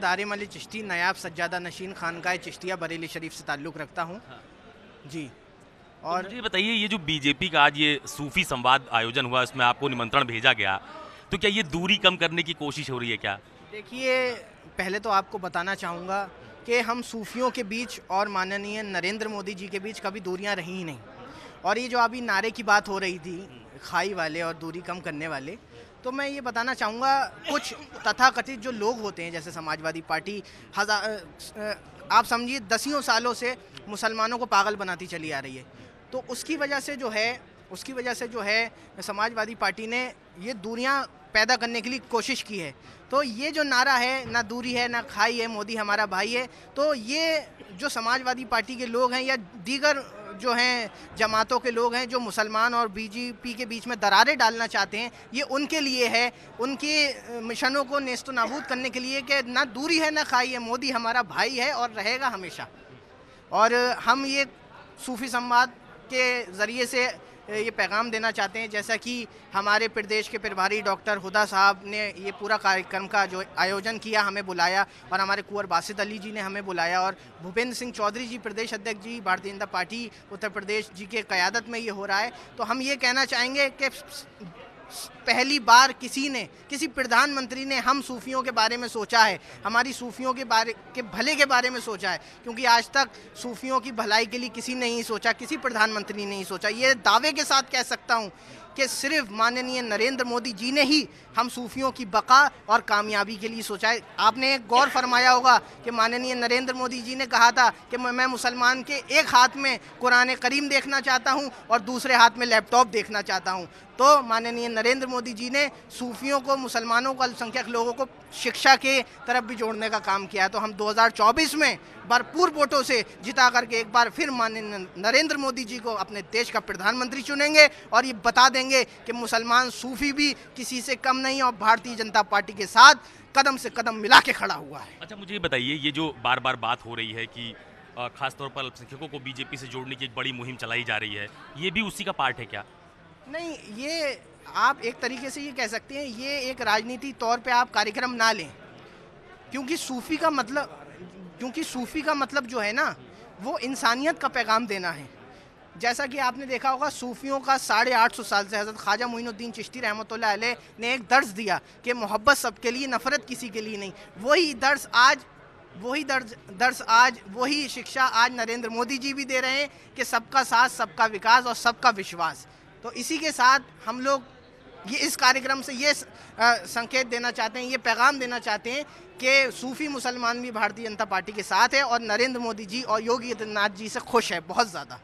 दारिम अली चिश्ती नायाब सज्जादा नशीन खानकाह चिश्तिया बरेली शरीफ से ताल्लुक़ रखता हूँ। हाँ। जी। और मुझे बताइए, ये जो बीजेपी का आज ये सूफी संवाद आयोजन हुआ, इसमें आपको निमंत्रण भेजा गया, तो क्या ये दूरी कम करने की कोशिश हो रही है क्या? देखिए, पहले तो आपको बताना चाहूँगा कि हम सूफियों के बीच और माननीय नरेंद्र मोदी जी के बीच कभी दूरियां रही ही नहीं। और ये जो अभी नारे की बात हो रही थी, खाई वाले और दूरी कम करने वाले, तो मैं ये बताना चाहूँगा, कुछ तथाकथित जो लोग होते हैं जैसे समाजवादी पार्टी आप समझिए दसियों सालों से मुसलमानों को पागल बनाती चली आ रही है। तो उसकी वजह से जो है समाजवादी पार्टी ने ये दूरियां पैदा करने के लिए कोशिश की है। तो ये जो नारा है, ना दूरी है ना खाई है, मोदी हमारा भाई है, तो ये जो समाजवादी पार्टी के लोग हैं या दीगर जो हैं जमातों के लोग हैं जो मुसलमान और बीजेपी के बीच में दरारें डालना चाहते हैं, ये उनके लिए है, उनके मिशनों को नेस्तो नाबूद करने के लिए कि ना दूरी है ना खाई है, मोदी हमारा भाई है और रहेगा हमेशा। और हम ये सूफी संवाद के ज़रिए से ये पैगाम देना चाहते हैं, जैसा कि हमारे प्रदेश के प्रभारी डॉक्टर हुदा साहब ने ये पूरा कार्यक्रम का जो आयोजन किया, हमें बुलाया, और हमारे कुंवर बासित अली जी ने हमें बुलाया, और भूपेंद्र सिंह चौधरी जी प्रदेश अध्यक्ष जी भारतीय जनता पार्टी उत्तर प्रदेश जी के क़यादत में ये हो रहा है। तो हम ये कहना चाहेंगे कि पहली बार किसी प्रधानमंत्री ने हम सूफियों के बारे में सोचा है, हमारी सूफियों के भले के बारे में सोचा है, क्योंकि आज तक सूफियों की भलाई के लिए किसी ने नहीं सोचा, किसी प्रधानमंत्री ने नहीं सोचा। ये दावे के साथ कह सकता हूँ कि सिर्फ माननीय नरेंद्र मोदी जी ने ही हम सूफियों की बका और कामयाबी के लिए सोचा है। आपने एक गौर फरमाया होगा कि माननीय नरेंद्र मोदी जी ने कहा था कि मैं मुसलमान के एक हाथ में कुरान करीम देखना चाहता हूं और दूसरे हाथ में लैपटॉप देखना चाहता हूं। तो माननीय नरेंद्र मोदी जी ने सूफियों को, मुसलमानों को, अल्पसंख्यक लोगों को शिक्षा के तरफ भी जोड़ने का काम किया है। तो हम 2024 में भरपूर वोटों से जिता करके एक बार फिर माननीय नरेंद्र मोदी जी को अपने देश का प्रधानमंत्री चुनेंगे और ये बता देंगे कि मुसलमान सूफी भी किसी से कम नहीं और भारतीय जनता पार्टी के साथ कदम से कदम मिला के खड़ा हुआ है। अच्छा, मुझे ये बताइए, ये जो बार बार बात हो रही है कि खासतौर पर अल्पसंख्यकों को बीजेपी से जोड़ने की एक बड़ी मुहिम चलाई जा रही है, ये भी उसी का पार्ट है क्या? नहीं, ये आप एक तरीके से ये कह सकते हैं, ये एक राजनीतिक तौर पे आप कार्यक्रम ना लें, क्योंकि सूफी का मतलब जो है ना, वो इंसानियत का पैगाम देना है। जैसा कि आपने देखा होगा, सूफियों का 850 साल से हज़रत ख्वाजा मोइनुद्दीन चिश्ती रहमतुल्लाह अलैह ने एक दर्स दिया कि मोहब्बत सबके लिए, नफ़रत किसी के लिए नहीं। वही शिक्षा आज नरेंद्र मोदी जी भी दे रहे हैं कि सबका साथ, सबका विकास और सबका विश्वास। तो इसी के साथ हम लोग ये इस कार्यक्रम से ये संकेत देना चाहते हैं, ये पैगाम देना चाहते हैं कि सूफी मुसलमान भी भारतीय जनता पार्टी के साथ है और नरेंद्र मोदी जी और योगी आदित्यनाथ जी से खुश है बहुत ज़्यादा।